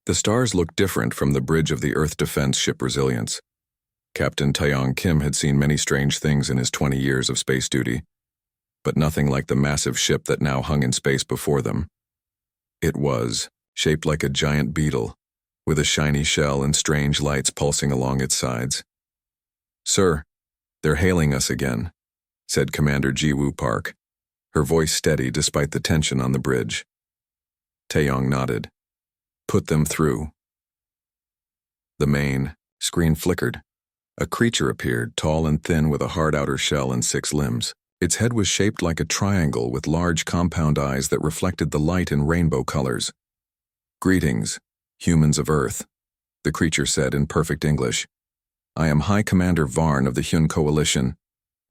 The stars looked different from the bridge of the Earth defense ship Resilience. Captain Taeyong Kim had seen many strange things in his 20 years of space duty, but nothing like the massive ship that now hung in space before them. It was shaped like a giant beetle, with a shiny shell and strange lights pulsing along its sides. "Sir, they're hailing us again," said Commander Ji-woo Park, her voice steady despite the tension on the bridge. Taeyong nodded. "Put them through." The main screen flickered. A creature appeared, tall and thin with a hard outer shell and 6 limbs. Its head was shaped like a triangle with large compound eyes that reflected the light in rainbow colors. "Greetings, humans of Earth," the creature said in perfect English. "I am High Commander Varn of the Hyun Coalition.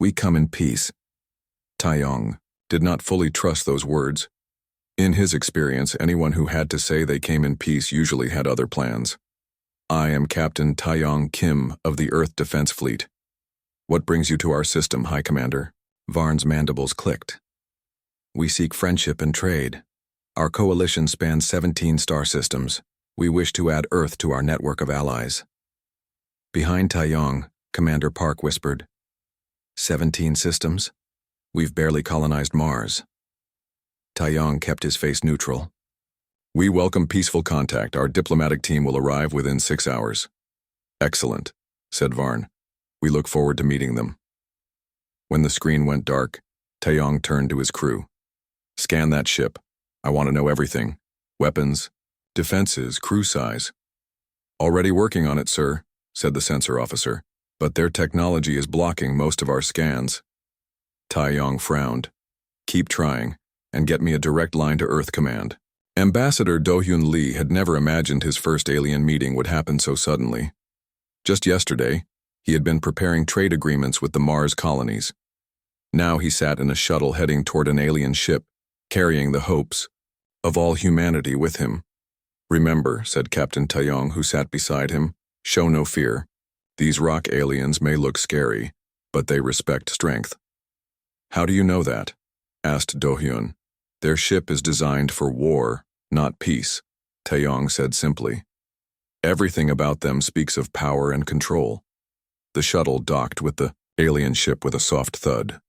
We come in peace." Taeyong did not fully trust those words. In his experience, anyone who had to say they came in peace usually had other plans. "I am Captain Taeyong Kim of the Earth Defense Fleet. What brings you to our system, High Commander?" Varn's mandibles clicked. "We seek friendship and trade. Our coalition spans 17 star systems. We wish to add Earth to our network of allies." Behind Taeyong, Commander Park whispered, 17 systems? We've barely colonized Mars." Taeyong kept his face neutral. "We welcome peaceful contact. Our diplomatic team will arrive within 6 hours." "Excellent," said Varn. "We look forward to meeting them." When the screen went dark, Taeyong turned to his crew. "Scan that ship. I want to know everything. Weapons, defenses, crew size." "Already working on it, sir," said the sensor officer, "but their technology is blocking most of our scans." Taeyong frowned. "Keep trying, and get me a direct line to Earth Command." Ambassador Do-hyun Lee had never imagined his first alien meeting would happen so suddenly. Just yesterday, he had been preparing trade agreements with the Mars colonies. Now he sat in a shuttle heading toward an alien ship, carrying the hopes of all humanity with him. "Remember," said Captain Taeyong, who sat beside him, "show no fear. These rock aliens may look scary, but they respect strength." "How do you know that?" asked Do-hyun. "Their ship is designed for war, not peace," Taeyong said simply. "Everything about them speaks of power and control." The shuttle docked with the alien ship with a soft thud.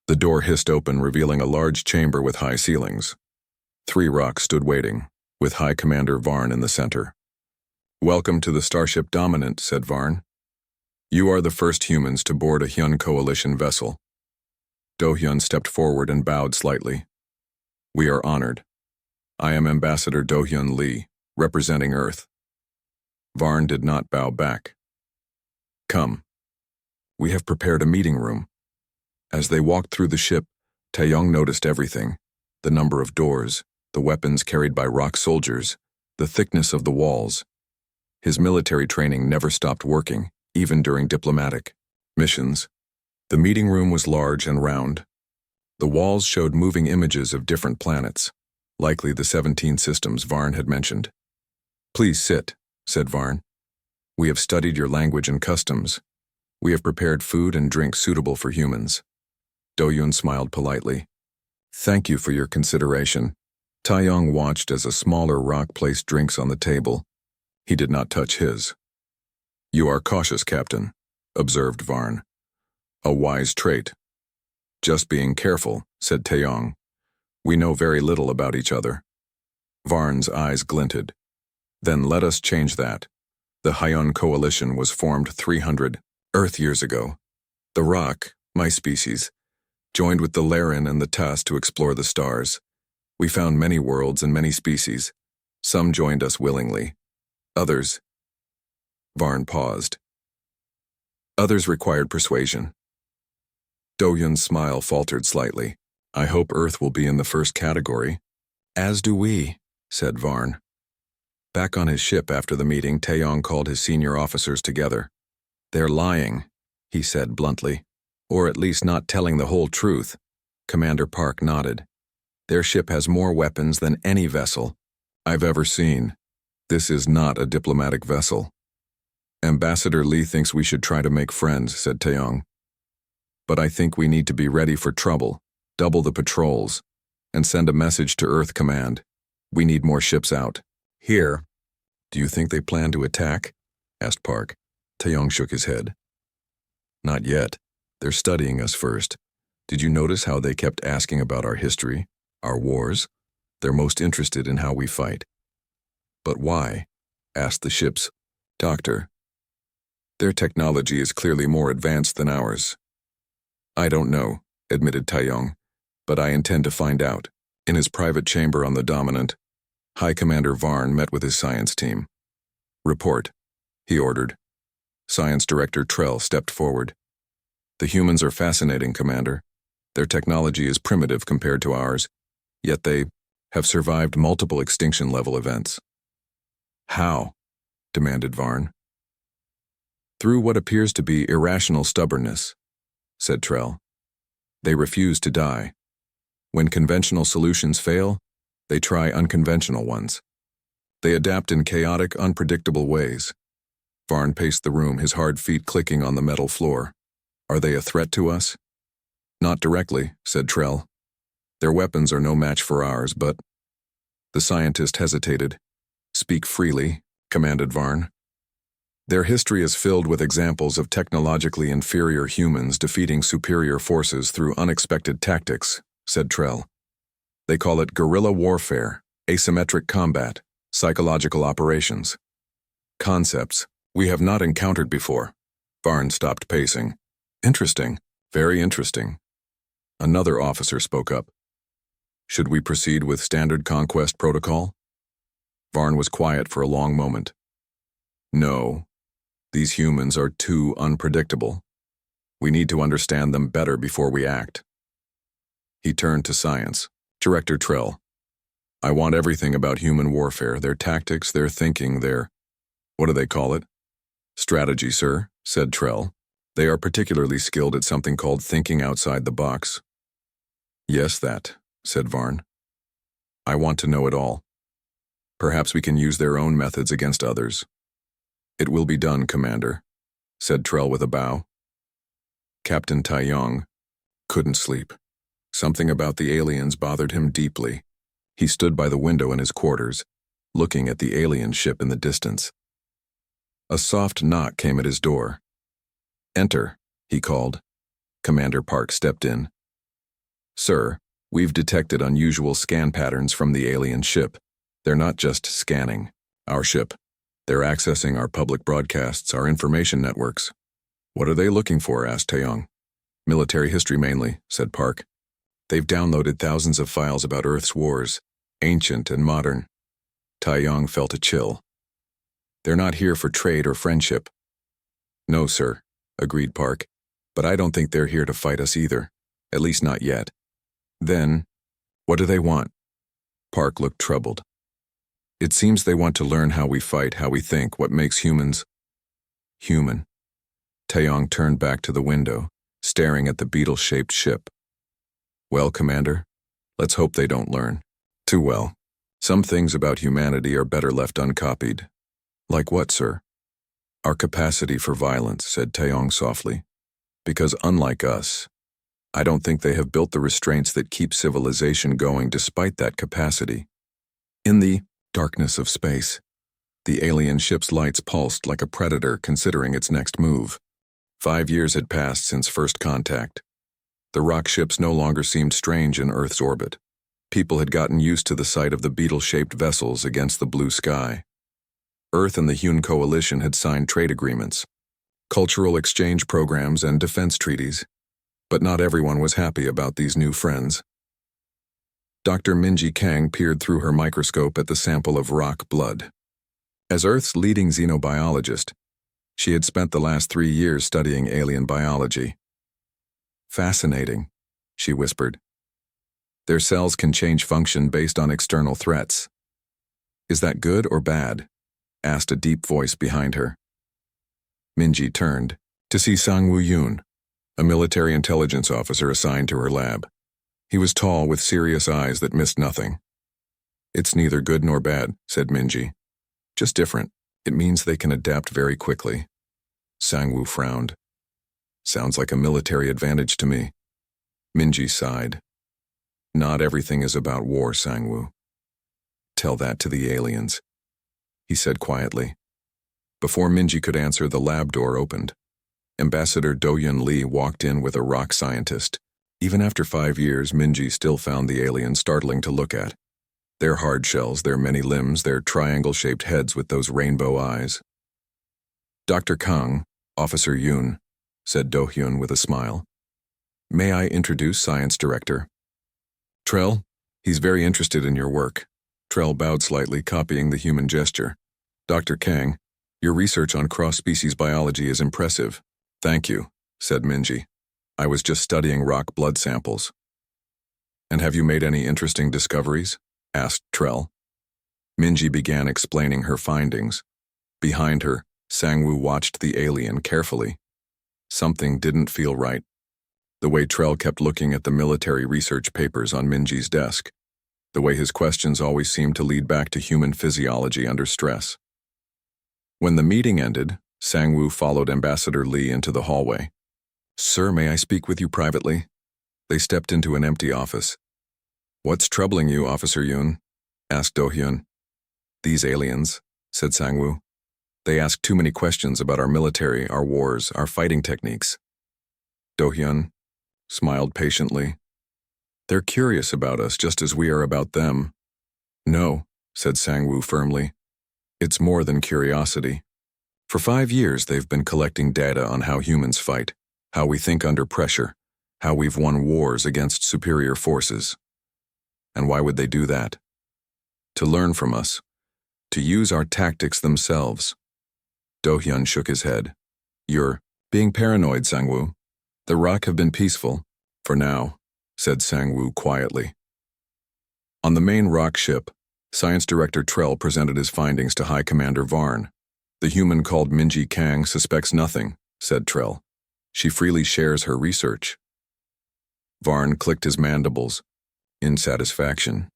The door hissed open, revealing a large chamber with high ceilings. 3 rocks stood waiting, with High Commander Varn in the center. "Welcome to the Starship Dominant," said Varn. "You are the first humans to board a Hyun Coalition vessel." Do-hyun stepped forward and bowed slightly. "We are honored. I am Ambassador Do-hyun Lee, representing Earth." Varn did not bow back. "Come. We have prepared a meeting room." As they walked through the ship, Taeyong noticed everything: the number of doors, the weapons carried by rock soldiers, the thickness of the walls. His military training never stopped working, even during diplomatic missions. The meeting room was large and round. The walls showed moving images of different planets, likely the 17 systems Varn had mentioned. "Please sit," said Varn. "We have studied your language and customs. We have prepared food and drink suitable for humans." Do-hyun smiled politely. "Thank you for your consideration." Taeyong watched as a smaller rock placed drinks on the table. He did not touch his. "You are cautious, Captain," observed Varn. "A wise trait." "Just being careful," said Taeyong. "We know very little about each other." Varn's eyes glinted. "Then let us change that. The Hyun Coalition was formed 300 Earth years ago. The Rock, my species, joined with the Laren and the Tas to explore the stars. We found many worlds and many species. Some joined us willingly. Others—" Varn paused. "Others required persuasion." Do-hyun's smile faltered slightly. "I hope Earth will be in the first category." "As do we," said Varn. Back on his ship after the meeting, Taeyong called his senior officers together. "They're lying," he said bluntly. "Or at least not telling the whole truth." Commander Park nodded. "Their ship has more weapons than any vessel I've ever seen. This is not a diplomatic vessel." "Ambassador Lee thinks we should try to make friends," said Taeyong. "But I think we need to be ready for trouble, double the patrols, and send a message to Earth Command. We need more ships out." "Here," Do you think they plan to attack? Asked Park. Taeyong shook his head. Not yet. They're studying us first. Did you notice how they kept asking about our history, our wars? They're most interested in how we fight. But why? Asked the ship's doctor. Their technology is clearly more advanced than ours. I don't know, admitted Taeyong, but I intend to find out. In his private chamber on the Dominant, High Commander Varn met with his science team. Report, he ordered. Science Director Trell stepped forward. The humans are fascinating, Commander. Their technology is primitive compared to ours, yet they have survived multiple extinction-level events. How? Demanded Varn. Through what appears to be irrational stubbornness, said Trell. They refuse to die. When conventional solutions fail, they try unconventional ones. They adapt in chaotic, unpredictable ways. Varn paced the room, his hard feet clicking on the metal floor. Are they a threat to us? Not directly, said Trell. Their weapons are no match for ours, but... The scientist hesitated. Speak freely, commanded Varn. Their history is filled with examples of technologically inferior humans defeating superior forces through unexpected tactics, said Trell. They call it guerrilla warfare, asymmetric combat, psychological operations. Concepts we have not encountered before. Varn stopped pacing. Interesting, very interesting. Another officer spoke up. Should we proceed with standard conquest protocol? Varn was quiet for a long moment. No. These humans are too unpredictable. We need to understand them better before we act. He turned to science. Director Trell. I want everything about human warfare, their tactics, their thinking, their... What do they call it? Strategy, sir, said Trell. They are particularly skilled at something called thinking outside the box. Yes, that, said Varn. I want to know it all. Perhaps we can use their own methods against others. It will be done, Commander, said Trell with a bow. Captain Taeyong couldn't sleep. Something about the aliens bothered him deeply. He stood by the window in his quarters, looking at the alien ship in the distance. A soft knock came at his door. Enter, he called. Commander Park stepped in. Sir, we've detected unusual scan patterns from the alien ship. They're not just scanning our ship. They're accessing our public broadcasts, our information networks. What are they looking for? Asked Taeyong. Military history mainly, said Park. They've downloaded thousands of files about Earth's wars, ancient and modern. Taeyong felt a chill. They're not here for trade or friendship. No, sir, agreed Park, but I don't think they're here to fight us either, at least not yet. Then, what do they want? Park looked troubled. It seems they want to learn how we fight, how we think, what makes humans human. Taeyong turned back to the window, staring at the beetle-shaped ship. Well, Commander, let's hope they don't learn. Too well. Some things about humanity are better left uncopied. Like what, sir? Our capacity for violence, said Taeyong softly. Because unlike us, I don't think they have built the restraints that keep civilization going despite that capacity. In the darkness of space, the alien ship's lights pulsed like a predator considering its next move. 5 years had passed since first contact. The rock ships no longer seemed strange in Earth's orbit. People had gotten used to the sight of the beetle-shaped vessels against the blue sky. Earth and the Hune Coalition had signed trade agreements, cultural exchange programs, and defense treaties. But not everyone was happy about these new friends. Dr. Minji Kang peered through her microscope at the sample of rock blood. As Earth's leading xenobiologist, she had spent the last 3 years studying alien biology. Fascinating, she whispered. Their cells can change function based on external threats. Is that good or bad? Asked a deep voice behind her. Minji turned to see Sang Woo-yoon, a military intelligence officer assigned to her lab. He was tall with serious eyes that missed nothing. It's neither good nor bad, said Minji. Just different. It means they can adapt very quickly. Sang-woo frowned. Sounds like a military advantage to me. Minji sighed. Not everything is about war, Sang-woo. Tell that to the aliens. he said quietly. Before Minji could answer, the lab door opened. Ambassador Do-Yun Lee walked in with a rock scientist. Even after 5 years, Minji still found the aliens startling to look at. Their hard shells, their many limbs, their triangle-shaped heads with those rainbow eyes. Dr. Kang, Officer Yoon, said Do-Hyun with a smile. May I introduce Science Director? Trell, he's very interested in your work. Trell bowed slightly, copying the human gesture. Dr. Kang, your research on cross-species biology is impressive. Thank you, said Minji. I was just studying rock blood samples. And have you made any interesting discoveries? Asked Trell. Minji began explaining her findings. Behind her, Sangwoo watched the alien carefully. Something didn't feel right. The way Trell kept looking at the military research papers on Minji's desk. The way his questions always seemed to lead back to human physiology under stress. When the meeting ended, Sangwoo followed Ambassador Lee into the hallway. Sir, may I speak with you privately? They stepped into an empty office. What's troubling you, Officer Yoon? Asked Do-Hyun. These aliens, said Sangwoo. They ask too many questions about our military, our wars, our fighting techniques. Do-Hyun smiled patiently. They're curious about us just as we are about them. No, said Sangwoo firmly. It's more than curiosity. For 5 years they've been collecting data on how humans fight, how we think under pressure, how we've won wars against superior forces. And why would they do that? To learn from us, to use our tactics themselves. Do-Hyun shook his head. You're being paranoid, Sangwoo. The Rock have been peaceful, for now, said Sangwoo quietly. On the main Rock ship, Science Director Trell presented his findings to High Commander Varn. The human called Minji Kang suspects nothing, said Trell. She freely shares her research. Varn clicked his mandibles, in satisfaction.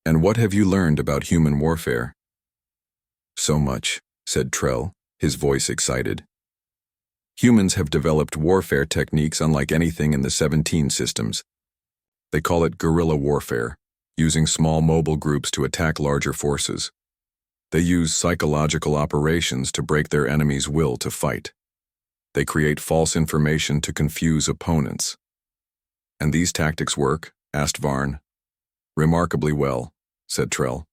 And what have you learned about human warfare? So much, said Trell, his voice excited. Humans have developed warfare techniques unlike anything in the 17 systems. They call it guerrilla warfare, using small mobile groups to attack larger forces. They use psychological operations to break their enemy's will to fight. They create false information to confuse opponents. And these tactics work? Asked Varn. Remarkably well, said Trell.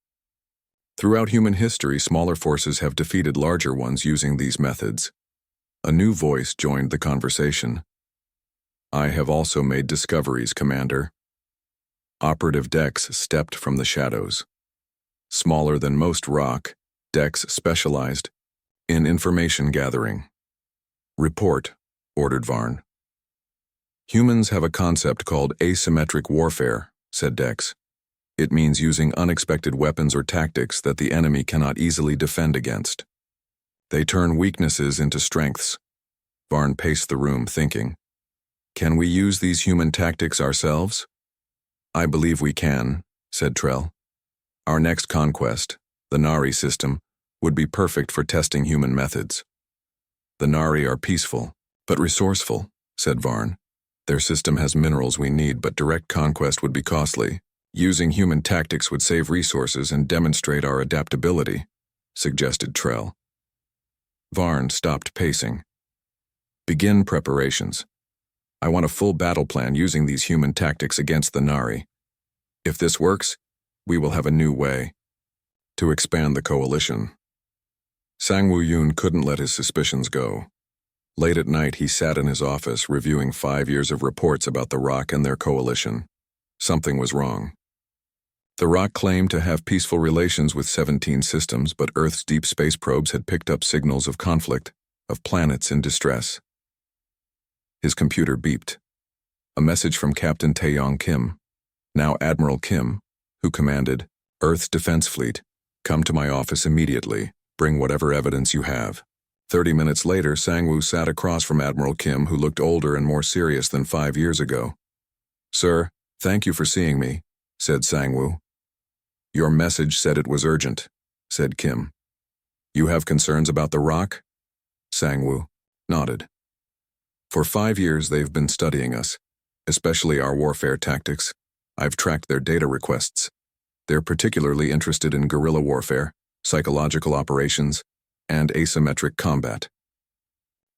Throughout human history, smaller forces have defeated larger ones using these methods. A new voice joined the conversation. I have also made discoveries, Commander. Operative Dex stepped from the shadows. Smaller than most Rock, Dex specialized in information gathering. Report, ordered Varn. Humans have a concept called asymmetric warfare, said Dex. It means using unexpected weapons or tactics that the enemy cannot easily defend against. They turn weaknesses into strengths. Varn paced the room, thinking. Can we use these human tactics ourselves? I believe we can, said Trell. Our next conquest, the Nari system, would be perfect for testing human methods. The Nari are peaceful, but resourceful, said Varn. Their system has minerals we need, but direct conquest would be costly. Using human tactics would save resources and demonstrate our adaptability, suggested Trell. Varn stopped pacing. Begin preparations. I want a full battle plan using these human tactics against the Nari. If this works, we will have a new way to expand the coalition. Sangwoo Yoon couldn't let his suspicions go. Late at night, he sat in his office reviewing 5 years of reports about the Rock and their coalition. Something was wrong. The Rock claimed to have peaceful relations with 17 systems, but Earth's deep space probes had picked up signals of conflict, of planets in distress. His computer beeped. A message from Captain Taeyong Kim, now Admiral Kim, who commanded Earth's Defense Fleet. Come to my office immediately. Bring whatever evidence you have. 30 minutes later, Sangwoo sat across from Admiral Kim, who looked older and more serious than 5 years ago. Sir, thank you for seeing me, said Sangwoo. Your message said it was urgent, said Kim. You have concerns about the Rock? Sangwoo nodded. For 5 years they've been studying us, especially our warfare tactics. I've tracked their data requests. They're particularly interested in guerrilla warfare, psychological operations, and asymmetric combat.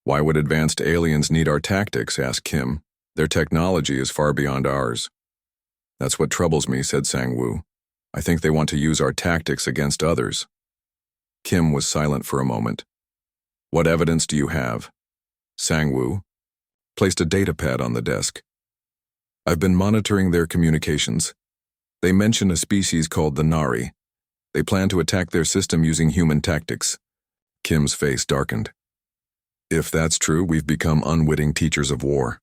Why would advanced aliens need our tactics? Asked Kim. Their technology is far beyond ours. That's what troubles me, said Sang-woo. I think they want to use our tactics against others. Kim was silent for a moment. What evidence do you have? Sang-woo placed a datapad on the desk. I've been monitoring their communications. They mention a species called the Nari. They plan to attack their system using human tactics. Kim's face darkened. If that's true, we've become unwitting teachers of war.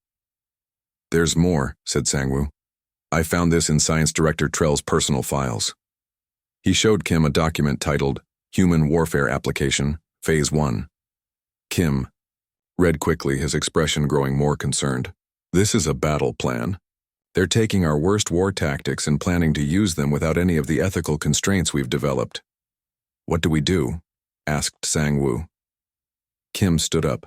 There's more, said Sang-woo. I found this in Science Director Trell's personal files. He showed Kim a document titled Human Warfare Application, Phase 1. Kim read quickly, his expression growing more concerned. This is a battle plan. They're taking our worst war tactics and planning to use them without any of the ethical constraints we've developed. What do we do? Asked Sang-woo. Kim stood up.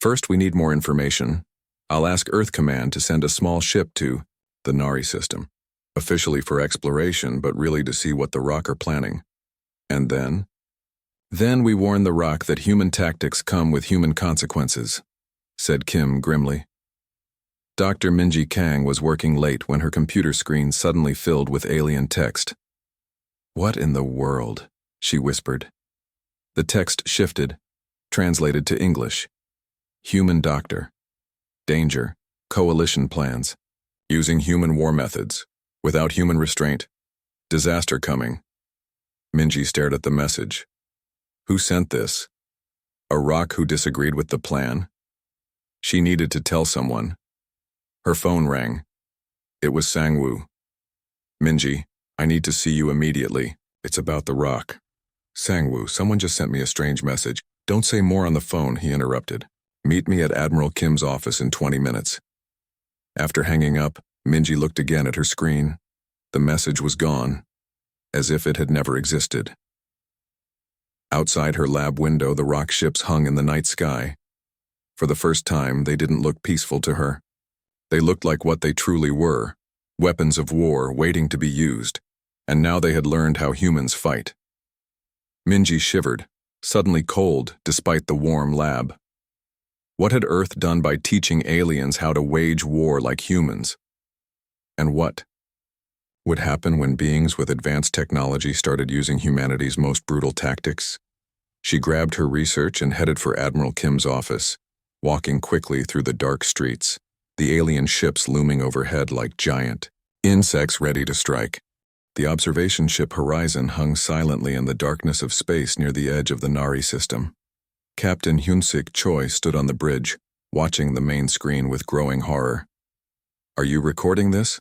First, we need more information. I'll ask Earth Command to send a small ship to the Nari system, officially for exploration, but really to see what the Rock are planning. And then? Then we warn the Rock that human tactics come with human consequences, said Kim grimly. Dr. Minji Kang was working late when her computer screen suddenly filled with alien text. What in the world? She whispered. The text shifted, translated to English. Human doctor. Danger. Coalition plans. Using human war methods. Without human restraint. Disaster coming. Minji stared at the message. Who sent this? A Rock who disagreed with the plan? She needed to tell someone. Her phone rang. It was Sang-woo. Minji, I need to see you immediately. It's about the Rock. Sang-woo, someone just sent me a strange message. Don't say more on the phone, he interrupted. Meet me at Admiral Kim's office in 20 minutes. After hanging up, Minji looked again at her screen. The message was gone, as if it had never existed. Outside her lab window, the Rock ships hung in the night sky. For the first time, they didn't look peaceful to her. They looked like what they truly were, weapons of war waiting to be used, and now they had learned how humans fight. Minji shivered, suddenly cold despite the warm lab. What had Earth done by teaching aliens how to wage war like humans? And what would happen when beings with advanced technology started using humanity's most brutal tactics? She grabbed her research and headed for Admiral Kim's office, walking quickly through the dark streets, the alien ships looming overhead like giant insects ready to strike. The observation ship Horizon hung silently in the darkness of space near the edge of the Nari system. Captain Hyun-sik Choi stood on the bridge, watching the main screen with growing horror. Are you recording this?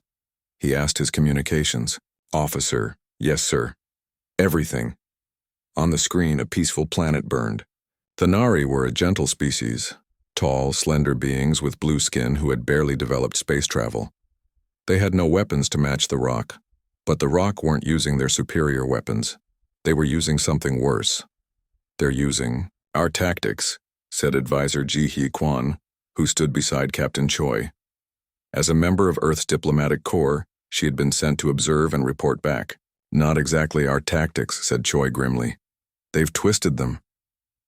He asked his communications. Officer, yes sir. Everything. On the screen, a peaceful planet burned. The Nari were a gentle species, tall, slender beings with blue skin who had barely developed space travel. They had no weapons to match the Rock, but the Rock weren't using their superior weapons. They were using something worse. They're using our tactics, said Advisor Ji-hee Kwan, who stood beside Captain Choi. As a member of Earth's diplomatic corps, she had been sent to observe and report back. Not exactly our tactics, said Choi grimly. They've twisted them.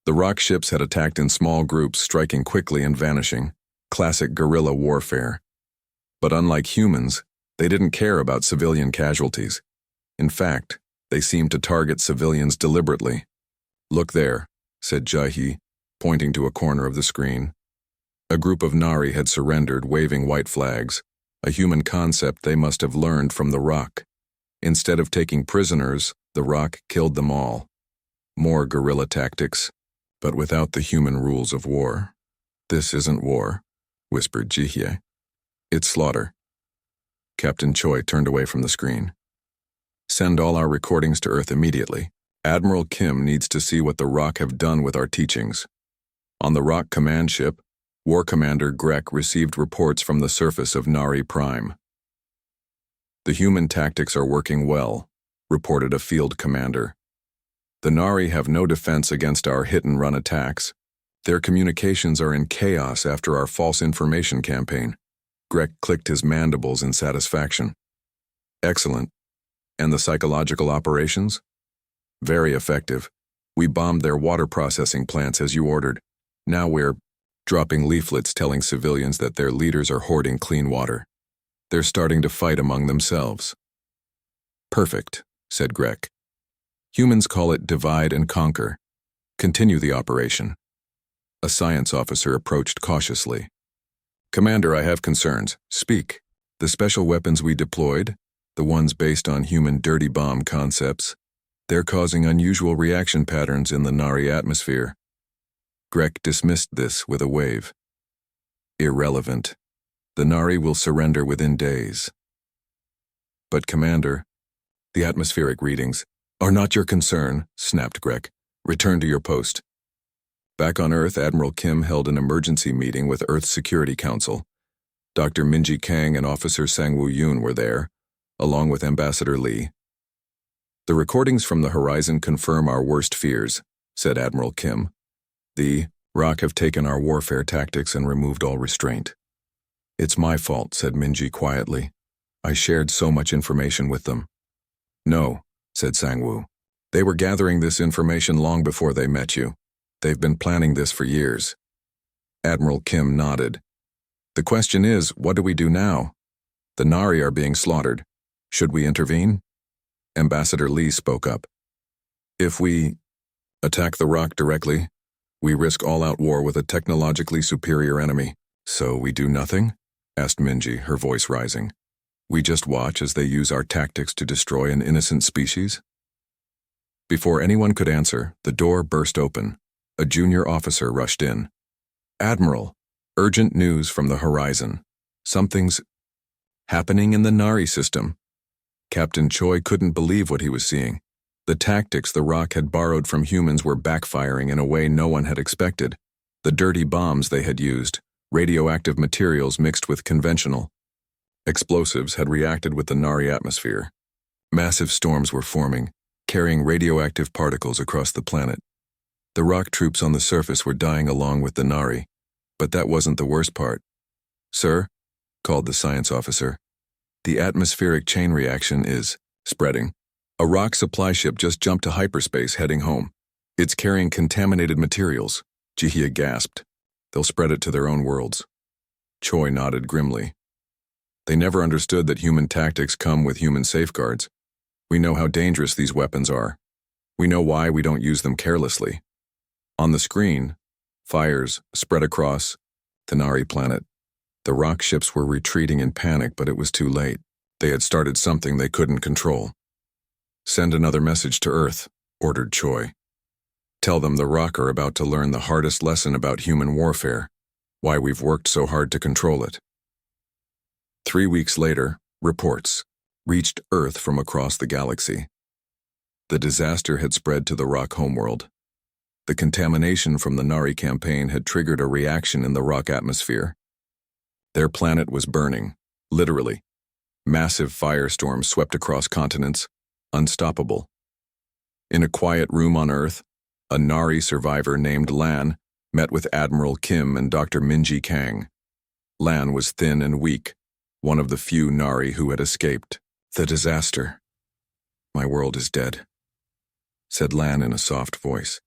The Rock ships had attacked in small groups, striking quickly and vanishing. Classic guerrilla warfare. But unlike humans, they didn't care about civilian casualties. In fact, they seemed to target civilians deliberately. Look there, said Ji-hee, pointing to a corner of the screen. A group of Nari had surrendered, waving white flags, a human concept they must have learned from the Rock. Instead of taking prisoners, the Rock killed them all. More guerrilla tactics, but without the human rules of war. This isn't war, whispered Ji-hye. It's slaughter. Captain Choi turned away from the screen. Send all our recordings to Earth immediately. Admiral Kim needs to see what the Rock have done with our teachings. On the Rock command ship, War Commander Grek received reports from the surface of Nari Prime. The human tactics are working well, reported a field commander. The Nari have no defense against our hit-and-run attacks. Their communications are in chaos after our false information campaign. Grek clicked his mandibles in satisfaction. Excellent. And the psychological operations? Very effective. We bombed their water processing plants as you ordered. Now we're dropping leaflets telling civilians that their leaders are hoarding clean water. They're starting to fight among themselves. Perfect, said Grek. Humans call it divide and conquer. Continue the operation. A science officer approached cautiously. Commander, I have concerns. Speak. The special weapons we deployed, the ones based on human dirty bomb concepts, they're causing unusual reaction patterns in the Nari atmosphere. Grek dismissed this with a wave. Irrelevant. The Nari will surrender within days. But Commander, the atmospheric readings are not your concern, snapped Grek. Return to your post. Back on Earth, Admiral Kim held an emergency meeting with Earth's Security Council. Dr. Minji Kang and Officer Sangwoo Yoon were there, along with Ambassador Lee. The recordings from the horizon confirm our worst fears, said Admiral Kim. The Rock have taken our warfare tactics and removed all restraint. It's my fault, said Minji quietly. I shared so much information with them. No, said Sangwoo. They were gathering this information long before they met you. They've been planning this for years. Admiral Kim nodded. The question is, what do we do now? The Nari are being slaughtered. Should we intervene? Ambassador Lee spoke up. If we attack the Rock directly, we risk all-out war with a technologically superior enemy. So we do nothing? Asked Minji, her voice rising. We just watch as they use our tactics to destroy an innocent species? Before anyone could answer, the door burst open. A junior officer rushed in. Admiral, urgent news from the horizon. Something's happening in the Nari system. Captain Choi couldn't believe what he was seeing. The tactics the Rock had borrowed from humans were backfiring in a way no one had expected. The dirty bombs they had used, radioactive materials mixed with conventional explosives, had reacted with the Nari atmosphere. Massive storms were forming, carrying radioactive particles across the planet. The Rock troops on the surface were dying along with the Nari, but that wasn't the worst part. Sir, called the science officer, the atmospheric chain reaction is spreading. A Rock supply ship just jumped to hyperspace heading home. It's carrying contaminated materials. Jihia gasped. They'll spread it to their own worlds. Choi nodded grimly. They never understood that human tactics come with human safeguards. We know how dangerous these weapons are. We know why we don't use them carelessly. On the screen, fires spread across the Nari planet. The Rock ships were retreating in panic, but it was too late. They had started something they couldn't control. Send another message to Earth, ordered Choi. Tell them the Rock are about to learn the hardest lesson about human warfare, why we've worked so hard to control it. 3 weeks later, reports reached Earth from across the galaxy. The disaster had spread to the Rock homeworld. The contamination from the Nari campaign had triggered a reaction in the Rock atmosphere. Their planet was burning, literally. Massive firestorms swept across continents, unstoppable. In a quiet room on Earth, a Nari survivor named Lan met with Admiral Kim and Dr. Minji Kang. Lan was thin and weak, one of the few Nari who had escaped. The disaster. My world is dead, said Lan in a soft voice.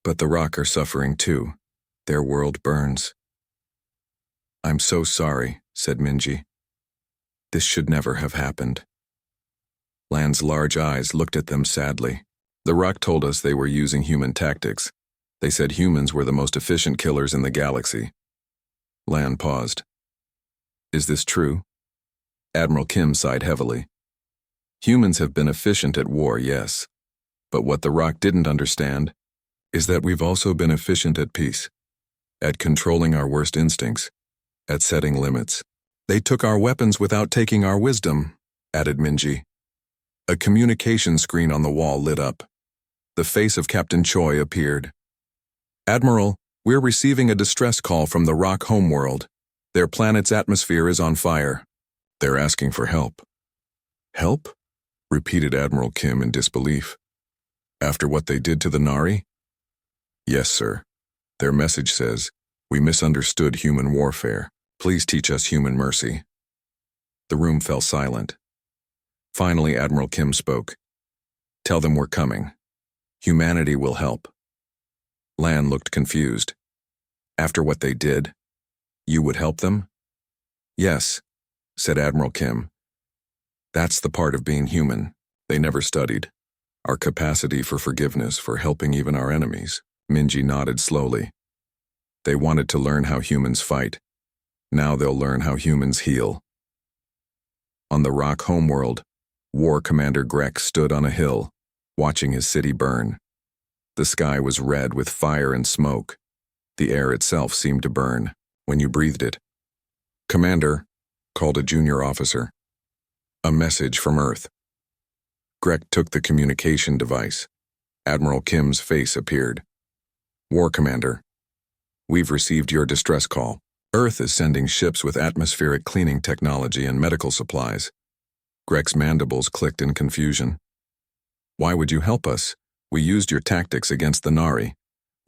But the Rock are suffering too. Their world burns. I'm so sorry, said Minji. This should never have happened. Lan's large eyes looked at them sadly. The Rock told us they were using human tactics. They said humans were the most efficient killers in the galaxy. Lan paused. Is this true? Admiral Kim sighed heavily. Humans have been efficient at war, yes. But what the Rock didn't understand is that we've also been efficient at peace, at controlling our worst instincts, at setting limits. They took our weapons without taking our wisdom, added Minji. A communication screen on the wall lit up. The face of Captain Choi appeared. Admiral, we're receiving a distress call from the Rock homeworld. Their planet's atmosphere is on fire. They're asking for help. Help? Repeated Admiral Kim in disbelief. After what they did to the Nari? Yes, sir. Their message says, we misunderstood human warfare. Please teach us human mercy. The room fell silent. Finally, Admiral Kim spoke. Tell them we're coming. Humanity will help. Lan looked confused. After what they did, you would help them? Yes, said Admiral Kim. That's the part of being human they never studied. Our capacity for forgiveness, for helping even our enemies. Minji nodded slowly. They wanted to learn how humans fight. Now they'll learn how humans heal. On the rock homeworld, War Commander Grek stood on a hill, watching his city burn. The sky was red with fire and smoke. The air itself seemed to burn when you breathed it. Commander, called a junior officer. A message from Earth. Grek took the communication device. Admiral Kim's face appeared. War Commander, we've received your distress call. Earth is sending ships with atmospheric cleaning technology and medical supplies. Grek's mandibles clicked in confusion. Why would you help us? We used your tactics against the Nari.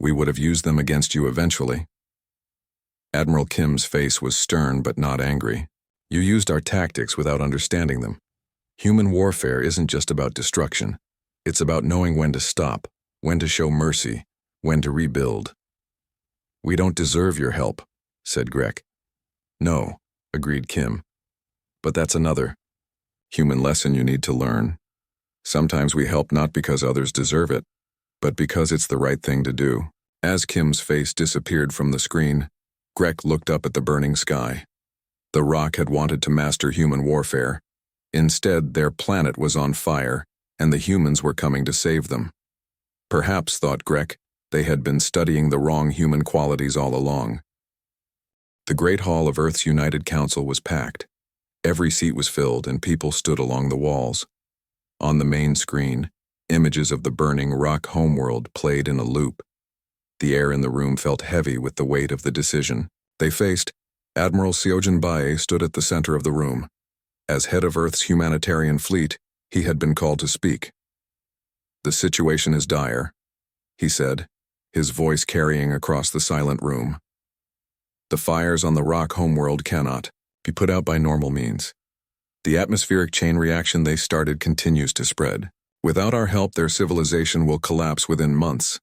We would have used them against you eventually. Admiral Kim's face was stern but not angry. You used our tactics without understanding them. Human warfare isn't just about destruction. It's about knowing when to stop, when to show mercy, when to rebuild. We don't deserve your help, said Grek. No, agreed Kim. But that's another human lesson you need to learn. Sometimes we help not because others deserve it, but because it's the right thing to do. As Kim's face disappeared from the screen, Grek looked up at the burning sky. The rock had wanted to master human warfare. Instead, their planet was on fire, and the humans were coming to save them. Perhaps, thought Grek, they had been studying the wrong human qualities all along. The Great Hall of Earth's United Council was packed. Every seat was filled, and people stood along the walls. On the main screen, images of the burning rock homeworld played in a loop. The air in the room felt heavy with the weight of the decision they faced. Admiral Seojin Bae stood at the center of the room. As head of Earth's humanitarian fleet, he had been called to speak. The situation is dire, he said, his voice carrying across the silent room. The fires on the rock homeworld cannot be put out by normal means. The atmospheric chain reaction they started continues to spread. Without our help, their civilization will collapse within months.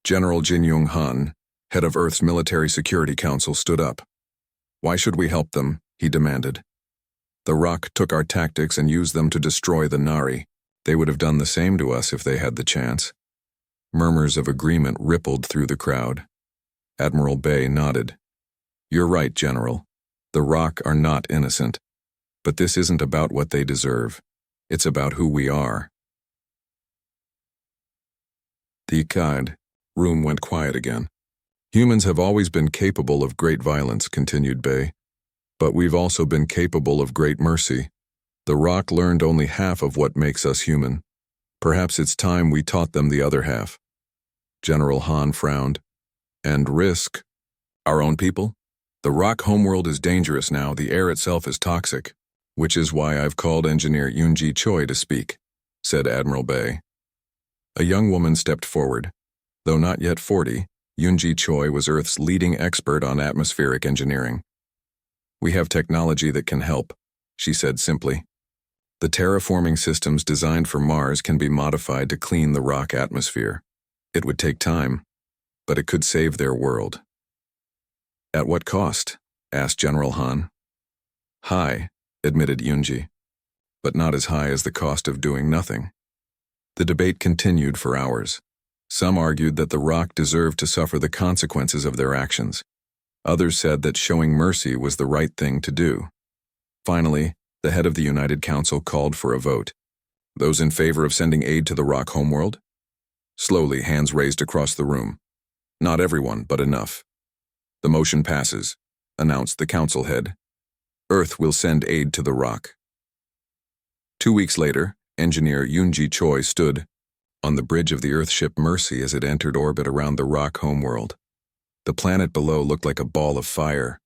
General Jin Young Han, head of Earth's Military Security Council, stood up. Why should we help them? He demanded. The rock took our tactics and used them to destroy the Nari. They would have done the same to us if they had the chance. Murmurs of agreement rippled through the crowd. Admiral Bae nodded. You're right, General. The rock are not innocent. But this isn't about what they deserve. It's about who we are. The room went quiet again. Humans have always been capable of great violence, continued Bae. But we've also been capable of great mercy. The rock learned only half of what makes us human. Perhaps it's time we taught them the other half. General Han frowned. And risk? Our own people? The rock homeworld is dangerous now. The air itself is toxic. Which is why I've called Engineer Yoonji Choi to speak, said Admiral Bae. A young woman stepped forward. Though not yet 40, Yoonji Choi was Earth's leading expert on atmospheric engineering. We have technology that can help, she said simply. The terraforming systems designed for Mars can be modified to clean the rock atmosphere. It would take time, but it could save their world. At what cost? Asked General Han. High, admitted Yoonji, but not as high as the cost of doing nothing. The debate continued for hours. Some argued that the rock deserved to suffer the consequences of their actions. Others said that showing mercy was the right thing to do. Finally, the head of the United Council called for a vote. Those in favor of sending aid to the rock homeworld? Slowly, hands raised across the room. Not everyone, but enough. The motion passes, announced the council head. Earth will send aid to the rock. 2 weeks later, Engineer Yoonji Choi stood on the bridge of the Earthship Mercy as it entered orbit around the rock homeworld. The planet below looked like a ball of fire.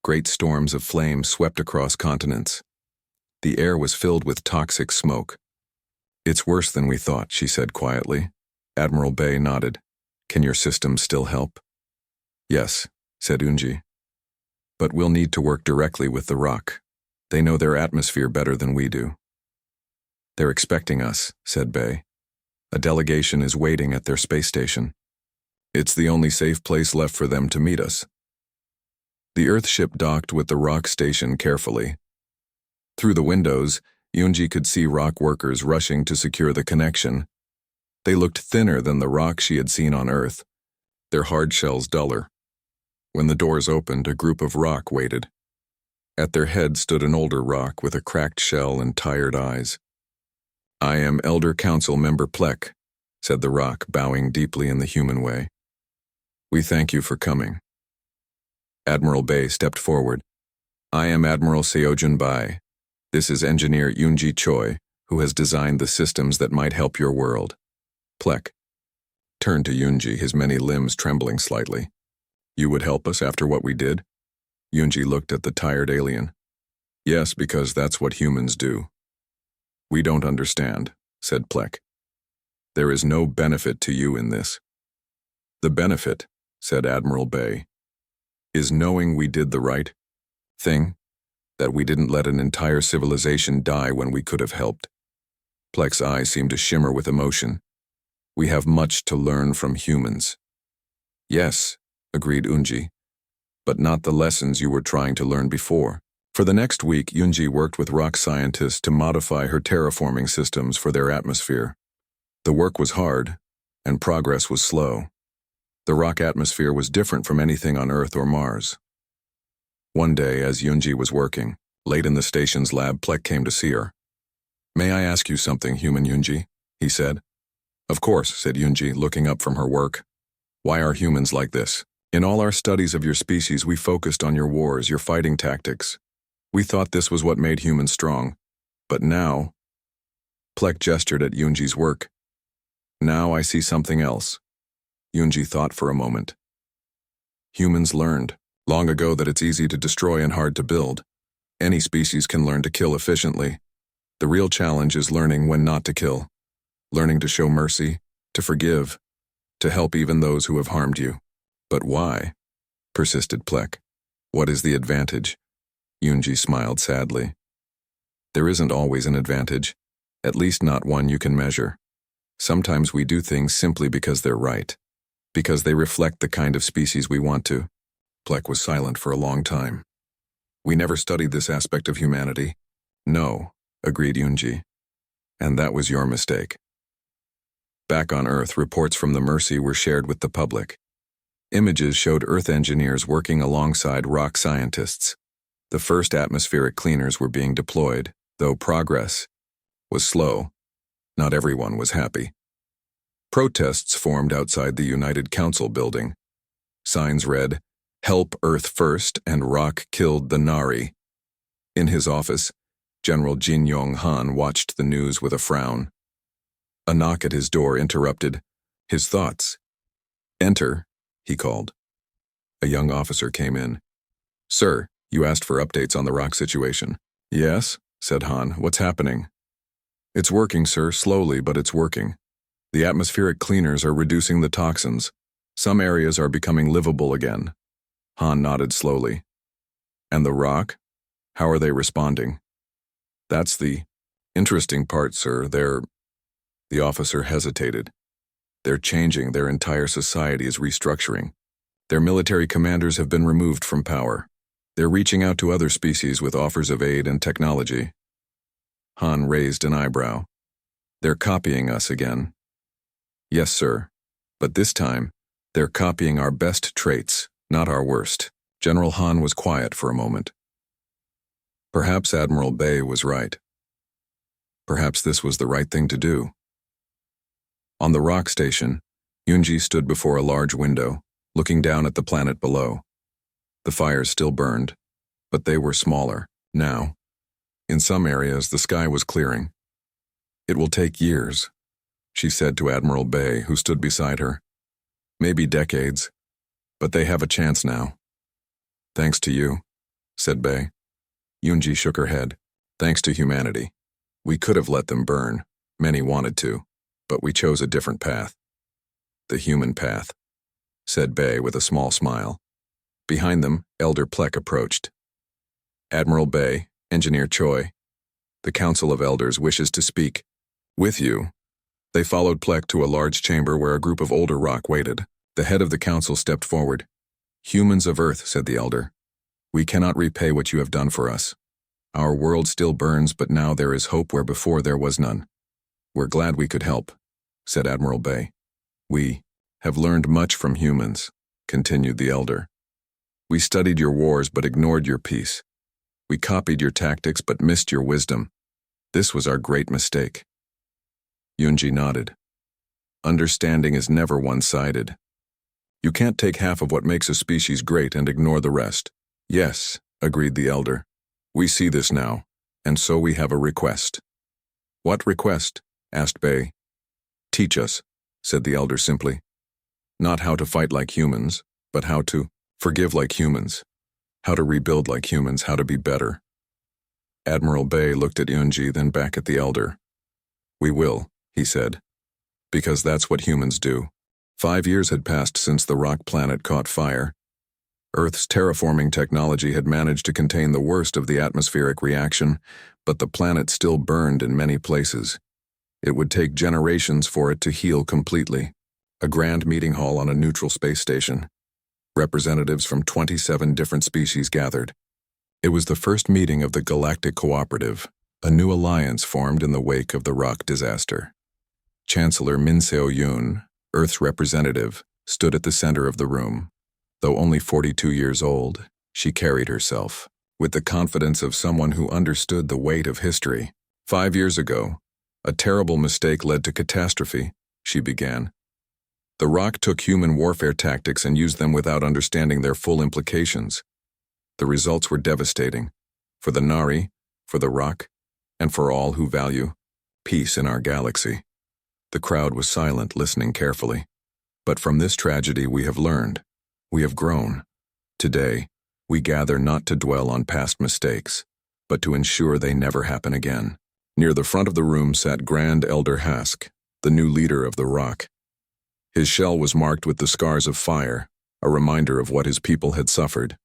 Great storms of flame swept across continents. The air was filled with toxic smoke. It's worse than we thought, she said quietly. Admiral Bae nodded. Can your system still help? Yes, said Yoonji. But we'll need to work directly with the rock. They know their atmosphere better than we do. They're expecting us, said Bae. A delegation is waiting at their space station. It's the only safe place left for them to meet us. The Earthship docked with the rock station carefully. Through the windows, Yunji could see rock workers rushing to secure the connection. They looked thinner than the rock she had seen on Earth, their hard shells duller. When the doors opened, a group of rock waited. At their head stood an older rock with a cracked shell and tired eyes. "I am Elder Council Member Plek," said the rock, bowing deeply in the human way. "We thank you for coming." Admiral Bay stepped forward. "I am Admiral Seojun Bai. This is Engineer Yoonji Choi, who has designed the systems that might help your world." Plek turned to Yoonji, his many limbs trembling slightly. "You would help us after what we did?" Yoonji looked at the tired alien. "Yes, because that's what humans do." "We don't understand," said Plek. "There is no benefit to you in this." "The benefit," said Admiral Bay, "is knowing we did the right thing, that we didn't let an entire civilization die when we could have helped." Plek's eyes seemed to shimmer with emotion. "We have much to learn from humans." "Yes," agreed Unji, "but not the lessons you were trying to learn before." For the next week, Yunji worked with rock scientists to modify her terraforming systems for their atmosphere. The work was hard, and progress was slow. The rock atmosphere was different from anything on Earth or Mars. One day, as Yunji was working, late in the station's lab, Plek came to see her. "May I ask you something, human Yunji?" he said. "Of course," said Yunji, looking up from her work. "Why are humans like this? In all our studies of your species, we focused on your wars, your fighting tactics. We thought this was what made humans strong. But now—" Plek gestured at Yunji's work. "Now I see something else." Yunji thought for a moment. "Humans learned long ago that it's easy to destroy and hard to build. Any species can learn to kill efficiently. The real challenge is learning when not to kill, learning to show mercy, to forgive, to help even those who have harmed you." "But why?" persisted Plek. "What is the advantage?" Yunji smiled sadly. "There isn't always an advantage, at least not one you can measure. Sometimes we do things simply because they're right, because they reflect the kind of species we want to." Plek was silent for a long time. "We never studied this aspect of humanity." "No," agreed Yunji. "And that was your mistake." Back on Earth, reports from the Mercy were shared with the public. Images showed Earth engineers working alongside rock scientists. The first atmospheric cleaners were being deployed, though progress was slow. Not everyone was happy. Protests formed outside the United Council building. Signs read, "Help Earth First" and "Rock Killed the Nari." In his office, General Jin Yong-han watched the news with a frown. A knock at his door interrupted his thoughts. "Enter," he called. A young officer came in. "Sir, you asked for updates on the rock situation." "Yes," said Han. "What's happening?" "It's working, sir, slowly, but it's working. The atmospheric cleaners are reducing the toxins. Some areas are becoming livable again." Han nodded slowly. "And the rock? How are they responding?" "That's the interesting part, sir. The officer hesitated. "They're changing. Their entire society is restructuring. Their military commanders have been removed from power. They're reaching out to other species with offers of aid and technology." Han raised an eyebrow. "They're copying us again." "Yes, sir. But this time, they're copying our best traits, not our worst." General Han was quiet for a moment. Perhaps Admiral Bay was right. Perhaps this was the right thing to do. On the rock station, Yunji stood before a large window, looking down at the planet below. The fires still burned, but they were smaller, now. In some areas, the sky was clearing. "It will take years," she said to Admiral Bay, who stood beside her. "Maybe decades, but they have a chance now." "Thanks to you," said Bay. Yunji shook her head. "Thanks to humanity. We could have let them burn. Many wanted to, but we chose a different path." "The human path," said Bay with a small smile. Behind them, Elder Plek approached. "Admiral Bay, Engineer Choi, the Council of Elders wishes to speak with you They followed Plek to a large chamber where a group of older rock waited. The head of the council stepped forward. "Humans of Earth," said the elder, "we cannot repay what you have done for us. Our world still burns, but now there is hope where before there was none. We're glad we could help," said Admiral Bay. "We have learned much from humans," continued the elder. "We studied your wars but ignored your peace. We copied your tactics but missed your wisdom. This was our great mistake." Yunji nodded. "Understanding is never one-sided. You can't take half of what makes a species great and ignore the rest." "Yes," agreed the elder. "We see this now, and so we have a request." "What request?" asked Bay. "Teach us," said the elder simply. "Not how to fight like humans, but how to forgive like humans, how to rebuild like humans, how to be better." Admiral Bay looked at Yunji, then back at the elder. "We will," he said, "because that's what humans do." 5 years had passed since the rock planet caught fire. Earth's terraforming technology had managed to contain the worst of the atmospheric reaction, but the planet still burned in many places. It would take generations for it to heal completely. A grand meeting hall on a neutral space station. Representatives from 27 different species gathered. It was the first meeting of the Galactic Cooperative, a new alliance formed in the wake of the rock disaster. Chancellor Minseo Yoon, Earth's representative, stood at the center of the room. Though only 42 years old, she carried herself with the confidence of someone who understood the weight of history. 5 years ago, a terrible mistake led to catastrophe, she began. The rock took human warfare tactics and used them without understanding their full implications. The results were devastating, for the Nari, for the rock, and for all who value peace in our galaxy. The crowd was silent, listening carefully. But from this tragedy we have learned. We have grown. Today, we gather not to dwell on past mistakes, but to ensure they never happen again. Near the front of the room sat Grand Elder Hask, the new leader of the rock. His shell was marked with the scars of fire, a reminder of what his people had suffered.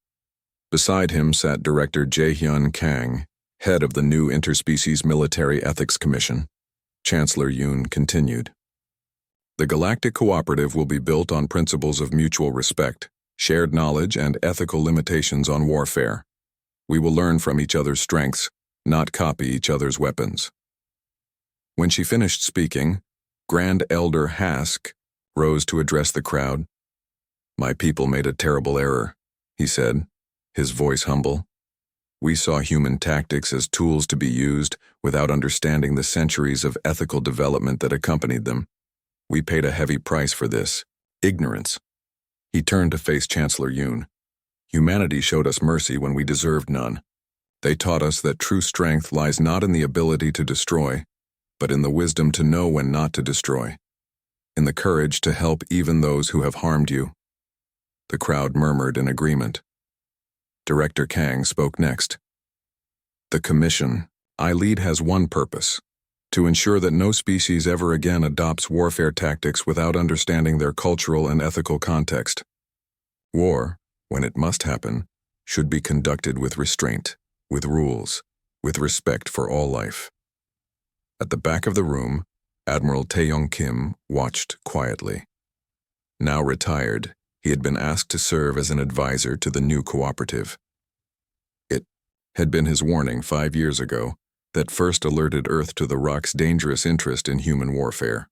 Beside him sat Director Jae-hyun Kang, head of the new Interspecies Military Ethics Commission. Chancellor Yoon continued. "The Galactic Cooperative will be built on principles of mutual respect, shared knowledge, and ethical limitations on warfare. We will learn from each other's strengths, not copy each other's weapons." When she finished speaking, Grand Elder Hask rose to address the crowd. "My people made a terrible error," he said, his voice humble. "We saw human tactics as tools to be used without understanding the centuries of ethical development that accompanied them. We paid a heavy price for this. Ignorance." He turned to face Chancellor Yoon. "Humanity showed us mercy when we deserved none. They taught us that true strength lies not in the ability to destroy, but in the wisdom to know when not to destroy, in the courage to help even those who have harmed you." The crowd murmured in agreement. Director Kang spoke next. "The Commission I lead has one purpose: to ensure that no species ever again adopts warfare tactics without understanding their cultural and ethical context. War, when it must happen, should be conducted with restraint, with rules, with respect for all life." At the back of the room, Admiral Taeyong Kim watched quietly. Now retired, he had been asked to serve as an advisor to the new cooperative. It had been his warning 5 years ago that first alerted Earth to the rock's dangerous interest in human warfare.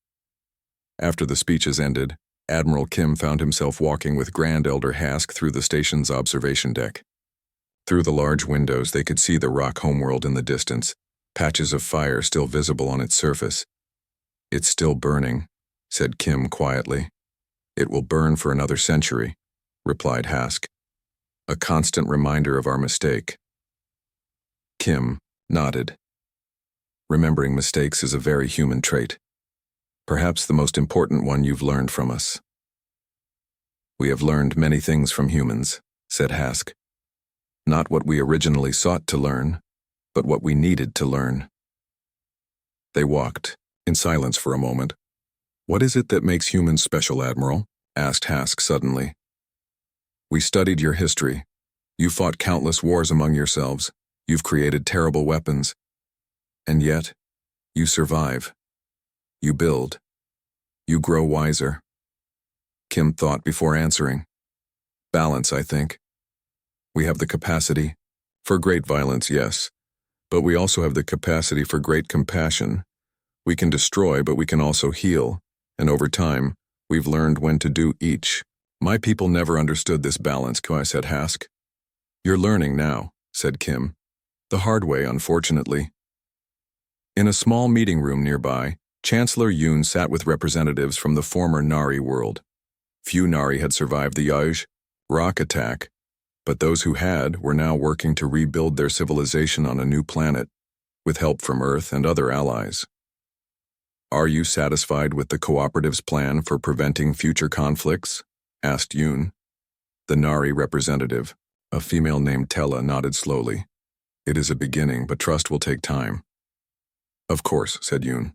After the speeches ended, Admiral Kim found himself walking with Grand Elder Hask through the station's observation deck. Through the large windows they could see the rock homeworld in the distance, patches of fire still visible on its surface. "It's still burning," said Kim quietly. "It will burn for another century," replied Hask. "A constant reminder of our mistake." Kim nodded. "Remembering mistakes is a very human trait. Perhaps the most important one you've learned from us." "We have learned many things from humans," said Hask. "Not what we originally sought to learn, but what we needed to learn." They walked, in silence for a moment. "What is it that makes humans special, Admiral?" asked Hask suddenly. "We studied your history. You fought countless wars among yourselves. You've created terrible weapons. And yet, you survive. You build. You grow wiser. Kim thought before answering. Balance, I think. We have the capacity for great violence, yes, but we also have the capacity for great compassion. We can destroy, but we can also heal, and over time, we've learned when to do each. My people never understood this balance, said Hask. You're learning now, said Kim. The hard way, unfortunately. In a small meeting room nearby, Chancellor Yoon sat with representatives from the former Nari world. Few Nari had survived the Yaj rock attack, but those who had were now working to rebuild their civilization on a new planet, with help from Earth and other allies. Are you satisfied with the cooperative's plan for preventing future conflicts? Asked Yoon. The Nari representative, a female named Tella, nodded slowly. It is a beginning, but trust will take time. Of course, said Yoon.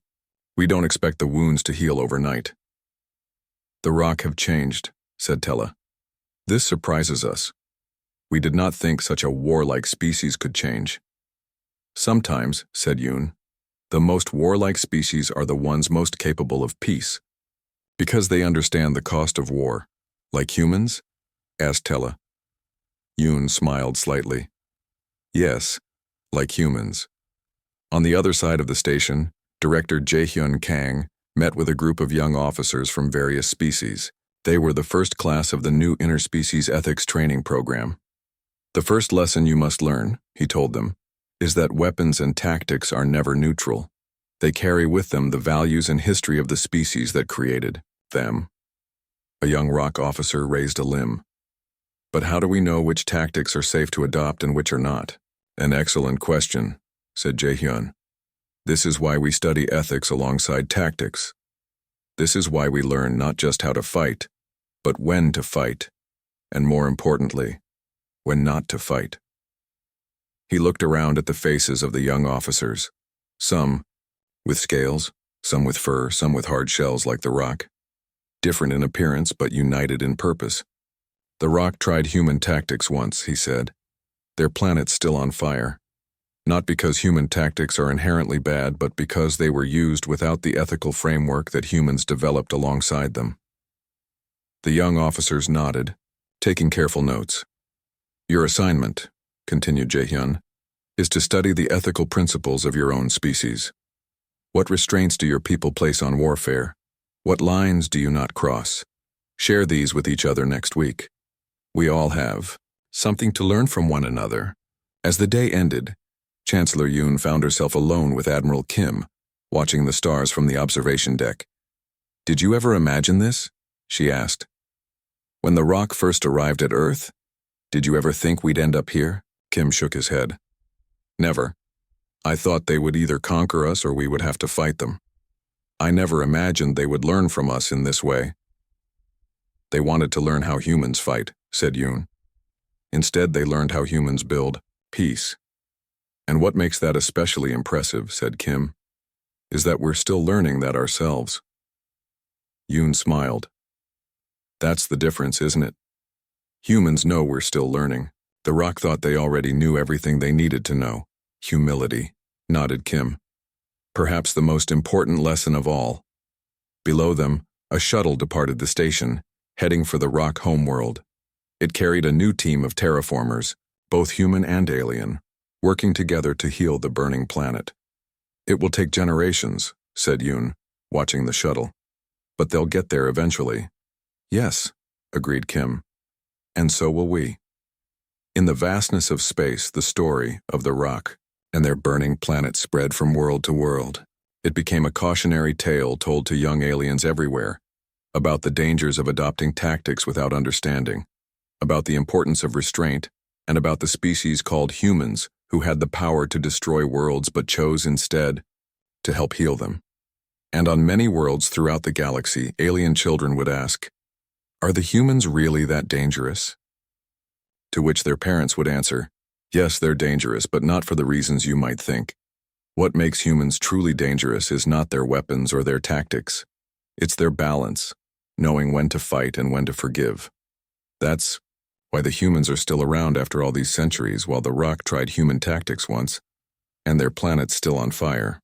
We don't expect the wounds to heal overnight. The Rock have changed, said Tella. This surprises us. We did not think such a warlike species could change. Sometimes, said Yoon, the most warlike species are the ones most capable of peace, because they understand the cost of war. Like humans? Asked Tella. Yoon smiled slightly. Yes, like humans. On the other side of the station, Director Jaehyun Kang met with a group of young officers from various species. They were the first class of the new interspecies ethics training program. The first lesson you must learn, he told them, is that weapons and tactics are never neutral. They carry with them the values and history of the species that created them. A young rock officer raised a limb. But how do we know which tactics are safe to adopt and which are not? An excellent question, said Jaehyun. This is why we study ethics alongside tactics. This is why we learn not just how to fight, but when to fight, and more importantly, when not to fight. He looked around at the faces of the young officers, some with scales, some with fur, some with hard shells like the Rock. Different in appearance, but united in purpose. The Rock tried human tactics once, he said. Their planet's still on fire. Not because human tactics are inherently bad, but because they were used without the ethical framework that humans developed alongside them. The young officers nodded, taking careful notes. Your assignment, continued Jaehyun, is to study the ethical principles of your own species. What restraints do your people place on warfare? What lines do you not cross? Share these with each other next week. We all have something to learn from one another. As the day ended, Chancellor Yoon found herself alone with Admiral Kim, watching the stars from the observation deck. Did you ever imagine this? She asked. When the Rock first arrived at Earth, did you ever think we'd end up here? Kim shook his head. Never. I thought they would either conquer us or we would have to fight them. I never imagined they would learn from us in this way. They wanted to learn how humans fight, said Yoon. Instead, they learned how humans build peace. And what makes that especially impressive, said Kim, is that we're still learning that ourselves. Yoon smiled. That's the difference, isn't it? Humans know we're still learning. The Rock thought they already knew everything they needed to know. Humility, nodded Kim. Perhaps the most important lesson of all. Below them, a shuttle departed the station, heading for the Rock homeworld. It carried a new team of terraformers, both human and alien, working together to heal the burning planet. It will take generations, said Yoon, watching the shuttle. But they'll get there eventually. Yes, agreed Kim. And so will we. In the vastness of space, the story of the Rock and their burning planet spread from world to world. It became a cautionary tale told to young aliens everywhere, about the dangers of adopting tactics without understanding, about the importance of restraint, and about the species called humans who had the power to destroy worlds but chose instead to help heal them. And on many worlds throughout the galaxy, alien children would ask, "Are the humans really that dangerous?" To which their parents would answer, "Yes, they're dangerous, but not for the reasons you might think. What makes humans truly dangerous is not their weapons or their tactics. It's their balance, knowing when to fight and when to forgive. That's why the humans are still around after all these centuries, while the Rock tried human tactics once, and their planet's still on fire."